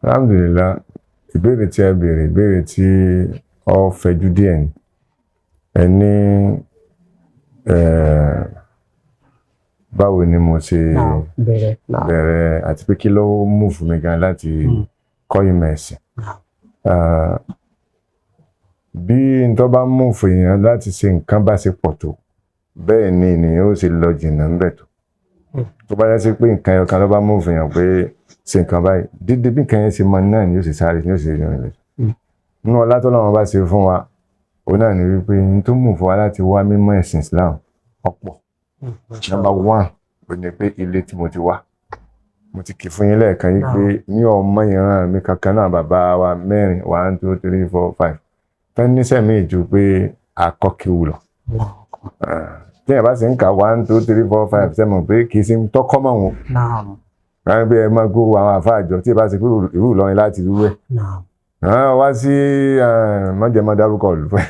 Alhamdulillah, ìbéèrè tí ẹ béèrè ìbéèrè tí ó fẹ̀jú díẹ̀ ni. Ẹ ní báwo ni mo ṣe bẹ̀rẹ̀ àti pé kí ló mú fún mi gan láti kọ́ ìmọ̀ ẹ̀sìn. Bí n tó bá mú fún èèyàn láti ṣe nǹkan bá ṣe pọ̀ tó, bẹ́ẹ̀ ni ènìyàn ó ṣe lọ jìnnà ń bẹ̀ tó. Tó bá yẹ sí pé nǹkan ẹyọ kan ló bá mú fún èèyàn pé ṣe nǹkan báyìí, dídí bí nǹkan yẹn ṣe mọ náà ni yóò ṣe sáré, ni yóò ṣe rìn lẹ̀. Nínú ọlá tó lọ́wọ́ bá ṣe fún wa, òun náà ni wípé n tó mú fún wa láti wá mímọ̀ ẹ̀sìn Islam ọ̀pọ̀. Number one, ó ní pé ilé tí mo ti wá. Mo ti kì fún yín lẹ́ẹ̀kan yìí pé ní ọmọ ìran mi kankan náà bàbá wa mẹ́rin 1 2 3 4 5 fẹ́ níṣẹ́ mi jù pé akọ́kíwù lọ. Tí ẹ bá sì ń kà 1 2 3 4 5 sẹ́mọ̀ pé kì í sí tọ́kọ́ mọ́ wọn. Ráyé pé ẹ máa gbó àwọn àfáàjọ tí ẹ bá sì pé ìrú Ìlọrin láti rú ẹ̀. Wá sí mọ́jẹ̀mọ́ dárúkọ ìlú fẹ́.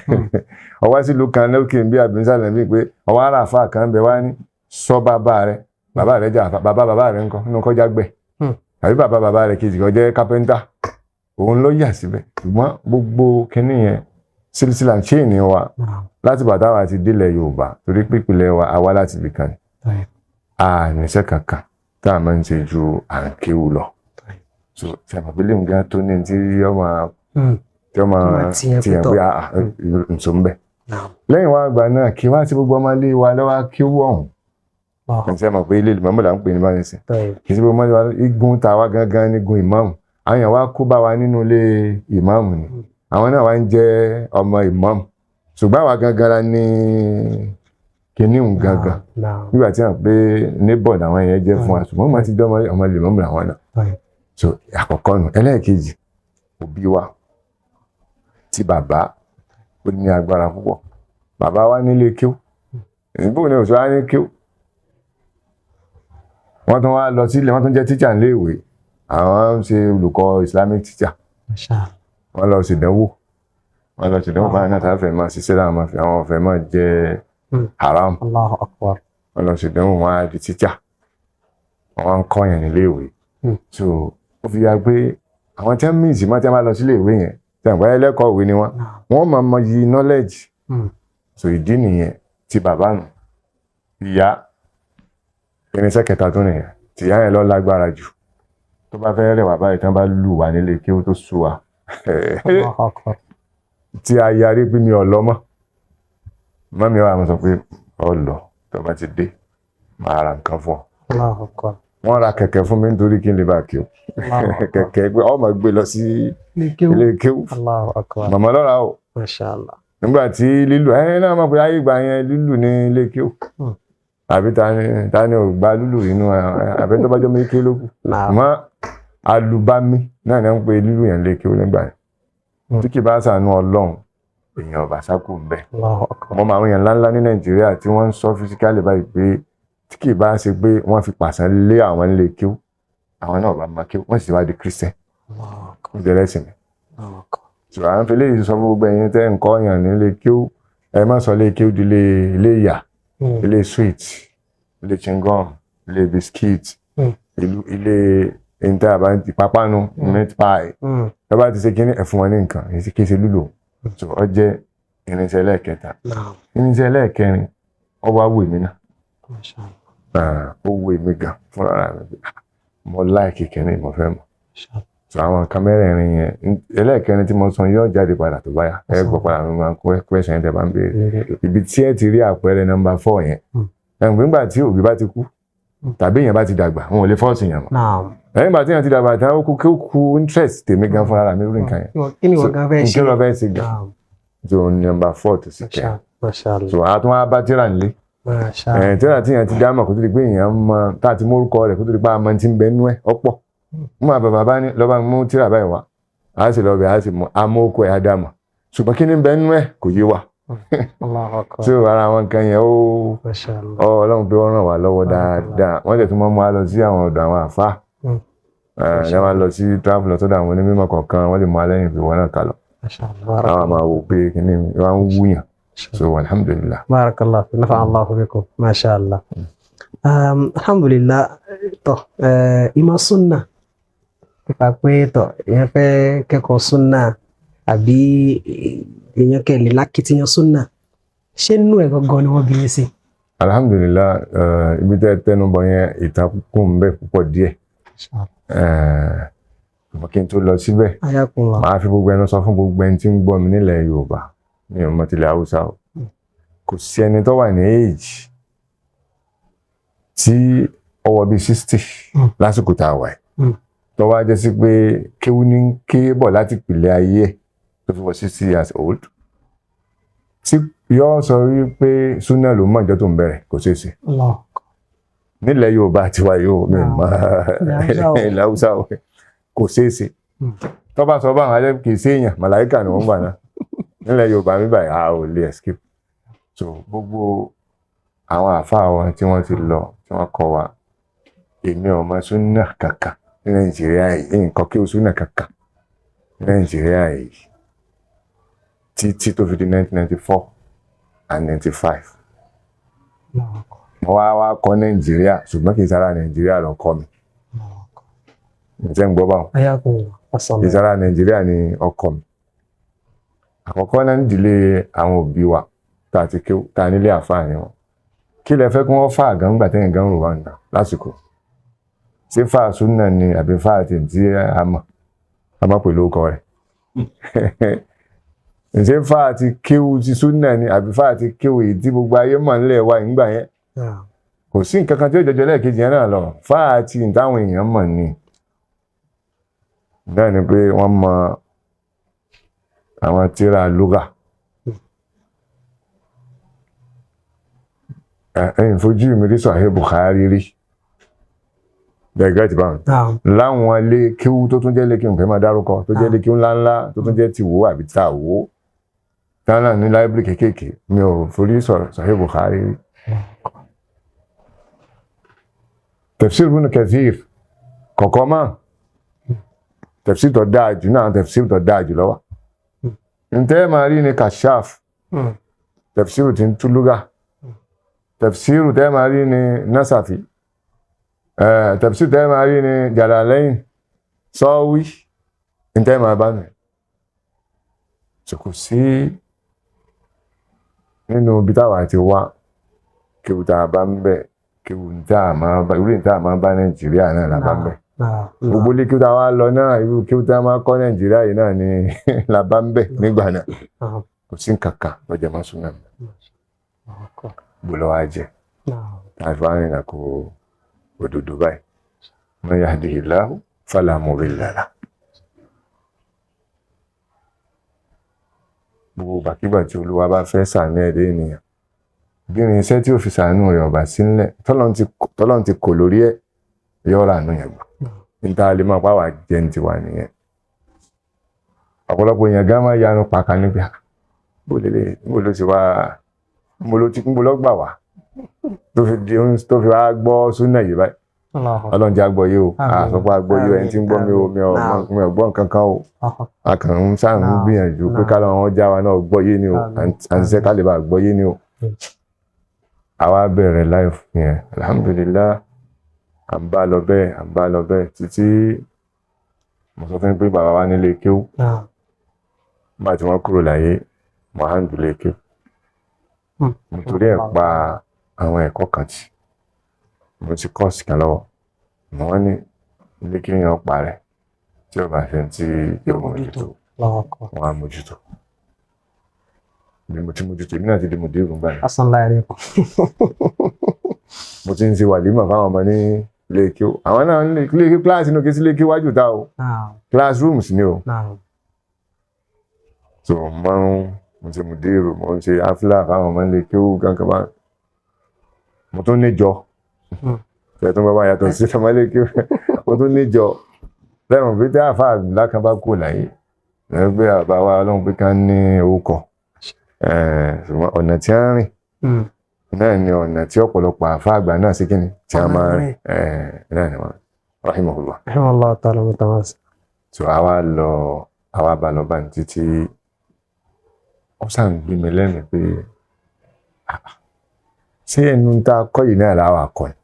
Ọwá sí ìlú kan lókè bí Abdulsalam bí pé ọwọ́ ara àfáà kan bẹ wá ní sọ bàbá rẹ̀ jà bàbá rẹ̀ ńkọ́ nínú kọjá gbẹ̀. Àbí bàbá rẹ̀ kejì kan jẹ́ kápẹ́ńtà. Òun ló yà síbẹ̀. Ṣùgbọ́n gbogbo kinní yẹn sílísílà chain ni wa láti bàtà wa ti délẹ̀ Yorùbá torí pípìlẹ̀ wa àwa láti ibì kan. Níṣẹ́ kankan tá a máa ń ṣe ju àǹkéwù lọ. So ṣàpàpílẹ̀ nǹkan tó ní tí ọmọ tiẹ̀ pé ǹso ń bẹ̀. Lẹ́yìn wá àgbà náà kí wá sí gbogbo ọmọ ilé wa lọ́wọ́ kí wọ̀hún. Ṣé mọ̀ pé ilé ìmọ̀mù là ń pè ní báyìí sí. Kì í sí gbogbo ọmọ ilé wa igun tàwa gangan ní igun ìmáàmù. Àwọn èèyàn wá kó bá wa nínú ilé ìmáàmù ni. Àwọn náà wá ń jẹ́ ọmọ ìmáàmù. Ṣùgbọ́n àwa gangan la ní kìnìún gangan. Nígbà tí wọ́n pé neighbor làwọn èèyàn jẹ́ fún wa. Ṣùgbọ́n wọ́n ti dán ọmọ ilé ìmáàmù làwọn náà. So àkọ́kọ́ nù. Ẹlẹ́ẹ̀kejì, òbí wa tí bàbá ó ní agbára púpọ̀. Bàbá wa nílé kéwú. Ìbò ní òṣù wa ní kéwú. Wọ́n tún wá lọ sílé, wọ́n tún jẹ́ teacher nílé ìwé. Àwọn ń ṣe olùkọ́ Islamic teacher. Wọ́n lọ ṣèdánwò. Wọ́n lọ ṣèdánwò báyìí náà tá fẹ́ máa ṣiṣẹ́ láwọn máa fi àwọn ọ̀fẹ́ máa jẹ haram. Allahu Akbar. Wọ́n lọ ṣèdánwò wọn á di teacher. Wọ́n ń kọ́ yẹn nílé ìwé. So ó fi ya pé àwọn tí wọ́n mí ìsìn máa tí wọ́n bá lọ sílé ìwé yẹn tí wọ́n bá ẹlẹ́kọ̀ọ́ ìwé ni wọ́n máa mọ yí knowledge. So ìdí nìyẹn tí bàbá nù ìyá irinṣẹ́ kẹta tó nìyẹn tí ìyá yẹn lọ lágbára jù tó bá fẹ́ rẹ̀ wá báyìí tí wọ́n bá lù wá nílé kí ó tó sú wa tí a yarí pé mi ò lọ mọ́ mọ́mí wa mo sọ pé ọ lọ tó bá ti dé máa ra nǹkan fún ọ. Wọ́n ra kẹ̀kẹ́ fún mi nítorí kí n lè bá kí o. Kẹ̀kẹ́ pé ọmọ gbé lọ sí ilé kéwú. Màmá lọ́ra o. Nígbà tí lílù náà mọ̀ pé ayé ìgbà yẹn lílù ní ilé kéwú. Àbí ta ni ò gba lílù inú àbẹ́ tó bá jọ méjì ló kù. Àmọ́ alùbámi náà ni wọ́n pe lílù yẹn lé kéwú nígbà yẹn. Tí kì bá ṣàánú Ọlọ́run èèyàn ọ̀bà sákò ń bẹ̀. Mo máa ń yàn ńláńlá ní Nàìjíríà tí wọ́n ń sọ fisikálì báyìí pé tí kì bá ṣe pé wọ́n fi pàṣán lé àwọn ilé kéwú àwọn náà bá máa kéwú wọ́n sì wá di Christian. Ó jẹ́ lẹ́sìn mi. Ṣùgbọ́n àwọn fẹ́lẹ́ yìí sọ fún gbogbo ẹ̀yin tẹ́ ń kọ́ yàn nílé kéwú ẹ má sọ ilé kéwú di ilé ìyà, ilé sweet, ilé chewing-gum, ilé biscuit, ilé ìpápánu, meat pie. Tó bá ti ṣe kíní ẹ fún wọn ní nǹkan èyí kì í ṣe lúlò. Ó jẹ́ irinṣẹ́ ẹlẹ́ẹ̀kẹta. Irinṣẹ́ ẹlẹ́ẹ̀kẹrin ó wá wù mí náà. Ó wù mí gan fúnra mi. Mo láìkì kẹ́ni mo fẹ́ mọ̀. So àwọn nǹkan mẹ́rẹ̀ẹ̀rin yẹn ẹlẹ́ẹ̀kẹrin tí mo sọ yóò jáde padà tó báyà ẹ gbọ́ padà mi máa kó question tẹ́ bá ń béèrè. Ibi tí ẹ ti rí àpẹẹrẹ number 4 yẹn. Nígbà tí òbí bá ti kú tàbí èèyàn bá ti dàgbà wọn ò lè fọ́ọ̀sì yàn mọ́. Lẹ́yìn ìgbà tí èèyàn ti dàgbà tán ó kú interest tèmi gan fúnra mi lórí nǹkan yẹn. Kí ni wọ́n gan fẹ́ ṣe? Kí ló fẹ́ ṣe gan? So number 4 tó sì kẹ́. So àtún wá bá tíra nílé. Tíra tí èèyàn ti dá mọ̀ kó tó di pé èèyàn mọ tá ti mórúkọ rẹ̀ kó tó di pé a mọ ti ń bẹ nú ẹ̀ ọ̀pọ̀. Mú àbàbà bá ní lọ́ba mú tíra báyìí wá a sì lọ bẹ̀ a sì mú amókò ẹ̀ ádámọ̀ ṣùgbọ́n kí ni bẹ nú ẹ̀ kò yé wa. So ara àwọn nǹkan yẹn Ọlọ́run pé wọ́n ràn wá lọ́wọ́ dáadáa wọ́n tẹ̀ tún mọ́ wá lọ sí àwọn ọ̀dọ̀ àwọn àfáà ẹ̀ wá lọ sí travel lọ sọ́dọ̀ àwọn onímọ̀ kọ̀ọ̀kan wọ́n lè mú alẹ́yìn pé wọ́n náà kà lọ. Àwọn máa wò pé kí ni wọ́n ń wúyàn. So alhamdulillah. Barakallah nafa'allahu bikum masha Allah. Alhamdulillah tó ìmọ̀ súnnà nípa pé tọ̀ èèyàn fẹ́ kẹ́kọ̀ọ́ súnà àbí èèyàn kẹlẹ̀ lákìtìyàn súnà ṣé nínú ẹ̀ gangan ni wọ́n bí yín sí. Alhamdulillah, ibi tẹ́ tẹnubọ yẹn ìtakùn ń bẹ púpọ̀ díẹ̀. Mo kí n tó lọ síbẹ̀ màá fi gbogbo ẹnu sọ fún gbogbo ẹni tí ń gbọ́ mi nílẹ̀ Yorùbá ní ọmọ tilẹ̀ Haúsá o. Kò sí ẹni tó wà ní age tí ọwọ́ bíi 60 lásìkò tá a wà yìí tó wá jẹ́ sí pé kéwú ní ké bọ̀ láti pìlẹ̀ ayé ẹ̀ tó fi wọ 60 years old tí yóò sọ wípé súnà ló mọ̀ ìjọ tó ń bẹ̀rẹ̀ kò ṣeé ṣe. Nílẹ̀ Yorùbá tiwa yóò mi mọ ilẹ̀ Haúsá o kò ṣeé ṣe. Tó bá sọ báwọn alẹ́ kì í ṣe èèyàn màláíkà ni wọ́n gbà náà nílẹ̀ Yorùbá mi báyìí a ò lè escape. So gbogbo àwọn àfáà wọn tí wọ́n ti lọ tí wọ́n kọ́ wa èmi ọmọ súnà kankan ní Nàìjíríà yìí nǹkan kí o súnà kankan ní Nàìjíríà yìí títí tó fi di 1994 and 95. Mo wá kọ́ Nàìjíríà ṣùgbọ́n kì í sára Nàìjíríà lọ kọ́ mi. Ǹjẹ́ ń gbọ́ báwọn? Kì í sára Nàìjíríà ni ọkọ mi. Àkọ́kọ́ náà nídìílé àwọn òbí wa tá a ti kéwú tá a nílé àfáà ni wọn. Kí lẹ fẹ́ kí wọ́n fà gan gbà tẹ́yìn gan rò wá nà lásìkò? Ṣé fáà súnà ni àbí fáà tí a mọ̀ pẹ̀lú ọkọ rẹ̀? Ṣé fáà ti kéwú ti súnà ni àbí fáà ti kéwú èyí tí gbogbo ayé mọ̀ nílẹ̀ wa ìgbà yẹn? Kò sí nǹkan kan tí ó jọjọ lẹ́ẹ̀kejì yẹn náà lọ. Fáà ti táwọn èèyàn mọ̀ ni. Bẹ́ẹ̀ ni pé wọ́n mọ àwọn tírà lugha. Ẹ̀yin fojú mi rí Sahih Bukhari rí. Gẹ́gẹ́ ti báwọn. Láwọn ilé kéwú tó tún jẹ́ ilé kéwú kẹ́ máa dárúkọ tó jẹ́ ilé kéwú ńláńlá tó tún jẹ́ tìwó àbí tàwó. Tánà ní láìbírì kéékèèké mi ò forí sọ̀rọ̀ Sahih Bukhari rí. Tafsir Ibn Kathir kọ̀kọ́ máa. Tafsir tó dáa jù náà tafsir tó dáa jù lọ́wọ́. Ntẹ́ máa rí ni Kashaf. Tafsir tí ń tú lugha. Tafsir tẹ́ máa rí ni Nasafi. Tafsir tẹ́ máa rí ni Jalalain. Sawi. Ntẹ́ máa bá mi. So kò sí nínú ibi táwa ti wá kéwú tá a bá ń bẹ̀ kéwú tá a máa bá Nàìjíríà náà là bá ń bẹ̀. Gbogbo ilé kí ó tá wá lọ náà irú kí ó tá máa kọ́ Nàìjíríà yìí náà ni la bá ń bẹ̀ nígbà náà kò sí nǹkankan lọ́jọ́ máa súnà mi gbọ́lọ́ wá jẹ́ láìfọ́ àrìnà kò òdòdó báyìí man yahdihillahu fala mudilla lahu. Gbogbo bàkígbà tí Olúwa bá fẹ́ ṣàánú ẹ̀dẹ́ ènìyàn bí irinṣẹ́ tí ó fi ṣàánú rẹ̀ ọ̀bà sílẹ̀ tọ́lọ́n ti kò lórí ẹ̀ yọ́ra àánú yẹn gbà. Níta lè máa pàwà jẹ́ ní tiwa nìyẹn. Ọ̀pọ̀lọpọ̀ èèyàn gá máa yanu pàkà níbi bó ló ti wá bó ló gbà wá tó fi wá gbọ́ súnà yìí báyìí. Ọlọ́run jẹ́ agbọ́yé o àsọpọ̀ agbọ́yé ẹni tí ń gbọ́ mi ò gbọ́ nǹkan kan o. A kàn ń sáà ń gbìyànjú pé ká lọ́wọ́ já wa náà gbọ́yé ni o àti iṣẹ́ ká lè bá gbọ́yé ni o. Àwa bẹ̀rẹ̀ life yẹn alhamdulillah. À ń bá lọ bẹ́ẹ̀ títí mo sọ fún pé bàbá wa nílé kéwú bá tí wọ́n kúrò láyé mo hàn dùn lé kéwú nítorí ẹ̀ pa àwọn ẹ̀kọ́ kan tí mo ti kọ́ sí kan lọ́wọ́ mo wọ́n ní ilé kéwú yẹn pa rẹ̀ tí ó bá ṣe tí yóò mójútó wọn á mójútó bí mo ti mójútó èmi náà ti di mùdírù gbà ní. Mo ti ń ṣe wàlímà fáwọn ọmọ ní léèkí o àwọn náà léèkí kíláàsì inú kí sí léèkí wájú tá o classrooms ni o so mo ti mùdírù mo ń ṣe áfílà fáwọn ọmọ léèkí o kankan bá mo tún níjọ ṣe tó ń bá yàtọ̀ sí ọmọ léèkí mo tún níjọ lẹ́wọ̀n pé tí àfáà lákan bá kú láyé ẹgbẹ́ àbá wa ọlọ́run pé ká ní orúkọ ọ̀nà tí a ń rìn náà ni ọ̀nà tí ọ̀pọ̀lọpọ̀ àfáà àgbà náà sí kíni tí a máa rìn náà ni wọ́n rahimahullah. Rahimahullah ta'ala mutawasi. So àwa bá lọ bá ní títí ó sàn gbé mi lẹ́nu pé ṣé ẹnu tá a kọ́ yìí náà làwọn akọ ẹ̀.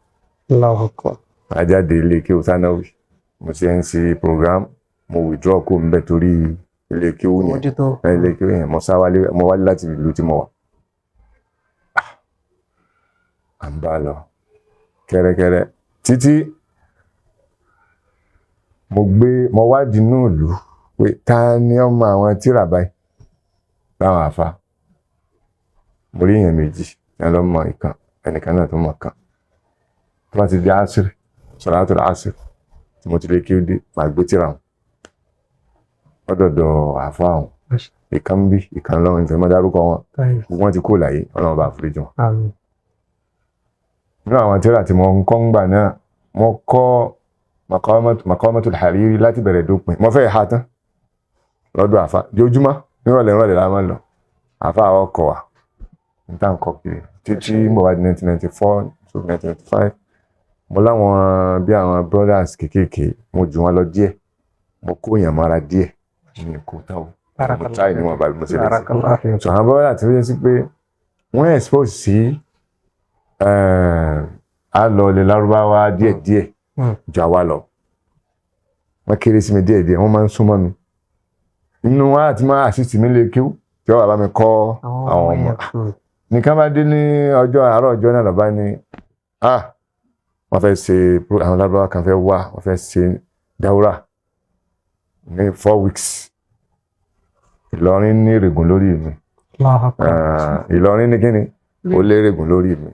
Allahu Akbar. Ajáde ilé kí o sánáwì mo ṣe NC program mo withdraw kó ń bẹ torí ilé kéwú yẹn ilé kéwú yẹn mo wálé láti ìlú tí mo wà. À ń bá lọ kẹ́rẹ́kẹ́rẹ́ títí mo wádìí inú ìlú pé ta ni ọmọ àwọn tíra báyìí láwọn àfa. Mo rí èèyàn méjì ní ọlọ́mọ ìkan ẹnìkan náà tó mọ̀ kan tó bá ti di àṣírí sọ̀rọ̀ àṣírí tí mo ti lè kí ó dé màá gbé tíra wọn lọ́dọ̀dọ̀ àfa àwọn ìkan ń bí ìkan lọ́wọ́ ìfẹ́ mọ́ dárúkọ wọn wọ́n ti kó láyé ọlọ́run bá foríjì wọn. Nínú àwọn tíra tí mo ń kọ́ ń gbà náà mo kọ́ Maqamatul Hariri láti bẹ̀rẹ̀ dópin mo fẹ́ ha tán lọ́dọ̀ àfa jójúmọ́ nírọ̀lẹ́ la máa ń lọ àfa àwọn ọkọ̀ wa níta nǹkan kiri títí mo wá di 1994 to 1995 mo láwọn bí àwọn brothers kéékèèké mo jù wọn lọ díẹ̀ mo kó èèyàn mọ́ra díẹ̀ ní kó táwọn mo táì níwọ̀n bá mo ṣe lè ṣe so àwọn brothers tí ó yẹ sí pé wọ́n expose sí àlọ́ ilẹ̀ lárúbáwá díẹ̀díẹ̀ jà wá lọ wọ́n kéré sí mi díẹ̀díẹ̀ wọ́n máa ń súnmọ́ mi inú wa àti máa assist mi lè kíw tí wọ́n bá mi kọ́ àwọn ọmọ nìkan bá dé ní ọjọ́ àárọ̀ ọjọ́ náà lọ́ba ní wọ́n fẹ́ ṣe àwọn lárúbáwá kan fẹ́ wá wọ́n fẹ́ ṣe dáwúrà ní 4 weeks Ìlọrin ní règùn lórí mi Ìlọrin ní kíni ó lé règùn lórí mi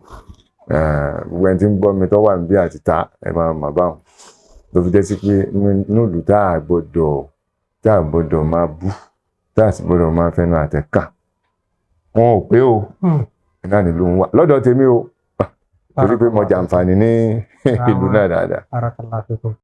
gbogbo ẹni tí ń gbọ́ mi tó wà níbí àti ta ẹ máa mà báwọn ló fi jẹ́ sí pé nílùú tá a gbọ́dọ̀ máa bú tá a sì gbọ́dọ̀ máa fẹnu àtẹ́kà wọn ò pé o iná nílùú ń wà lọ́dọ̀ tèmi o torí pé mo jàǹfààní ní ìlú náà dáadáa.